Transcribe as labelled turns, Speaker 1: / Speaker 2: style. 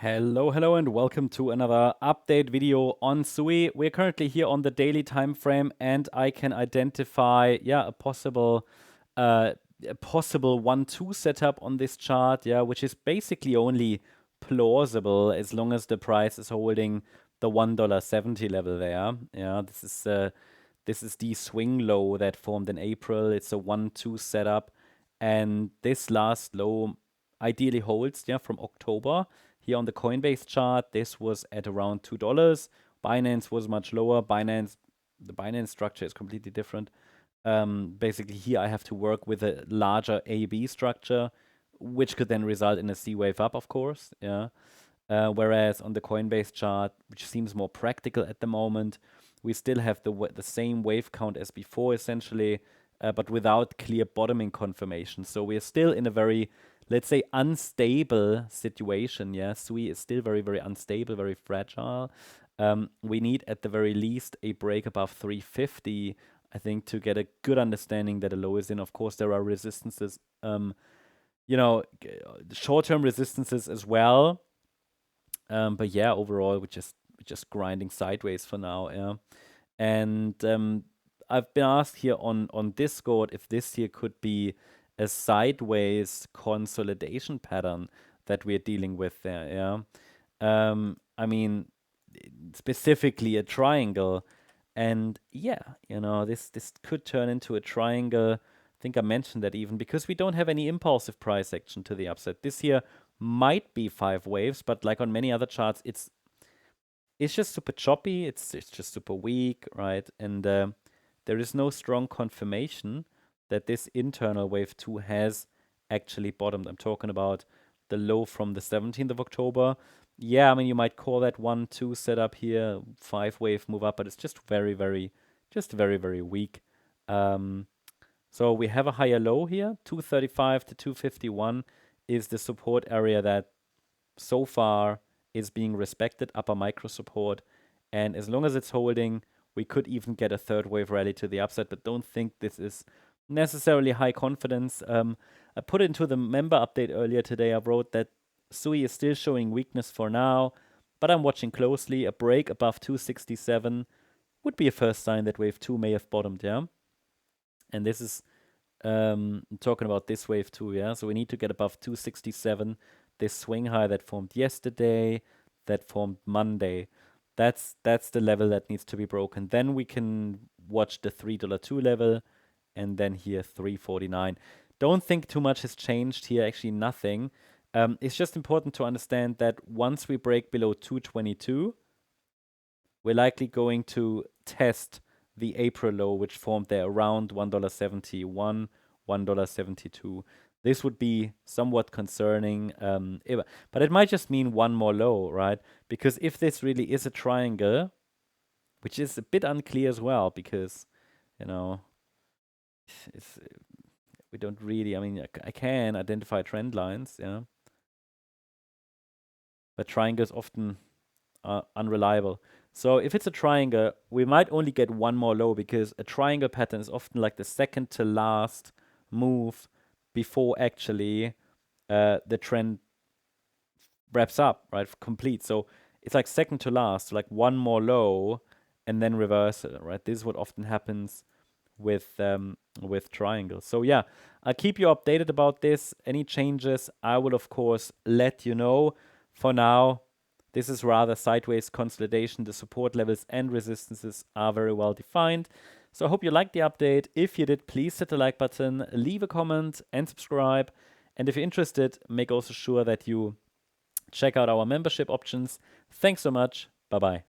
Speaker 1: Hello, and welcome to another update video on SUI. We're currently here on the daily time frame, and I can identify, a possible 1-2 setup on this chart, which is basically only plausible as long as the price is holding the $1.70 level there. This is the swing low that formed in April. It's a 1-2 setup, and this last low ideally holds, from October. Here on the Coinbase chart, this was at around $2. Binance was much lower. The Binance structure is completely different. Basically, here I have to work with a larger A-B structure, which could then result in a C wave up, of course. Whereas on the Coinbase chart, which seems more practical at the moment, we still have the same wave count as before, essentially, but without clear bottoming confirmation. So we're still in a very, let's say, unstable situation. SUI is still very, very unstable, very fragile. We need, at the very least, a break above 350, I think, to get a good understanding that a low is in. Of course, there are resistances, short-term resistances as well. But overall, we're just grinding sideways for now. And I've been asked here on Discord if this here could be a sideways consolidation pattern that we're dealing with there. I mean, specifically a triangle, and this could turn into a triangle. I think I mentioned that even because we don't have any impulsive price action to the upside. This here might be 5 waves, but like on many other charts, it's just super choppy. It's just super weak, right? And there is no strong confirmation that this internal wave 2 has actually bottomed. I'm talking about the low from the 17th of October. I mean, you might call that 1-2 setup here, 5 wave move up, but it's just very, very weak. So we have a higher low here, 235 to 251 is the support area that so far is being respected, upper micro support. And as long as it's holding, we could even get a third wave rally to the upside, but don't think this is necessarily high confidence. I put into the member update earlier today. I wrote that SUI is still showing weakness for now, but I'm watching closely. A break above 267 would be a first sign that wave 2 may have bottomed, And this is talking about this wave 2, So we need to get above 267. This swing high that formed yesterday, that formed Monday. That's the level that needs to be broken. Then we can watch the $3.2 level, and then here 349. Don't think too much has changed here, actually nothing. It's just important to understand that once we break below 222, we're likely going to test the April low, which formed there around $1.71, $1.72. This would be somewhat concerning, but it might just mean one more low, right? Because if this really is a triangle, which is a bit unclear as well, because, we don't really, I mean, I can identify trend lines, but triangles often are unreliable. So if it's a triangle, we might only get one more low, because a triangle pattern is often like the second to last move before actually the trend wraps up, right? Complete. So it's like second to last, like one more low and then reversal, right? This is what often happens with triangles. So I'll keep you updated about this. Any changes, I will of course let you know. For now, this is rather sideways consolidation. The support levels and resistances are very well defined. So I hope you liked the update. If you did, please hit the like button, leave a comment and subscribe. And if you're interested, make also sure that you check out our membership options. Thanks so much. Bye-bye.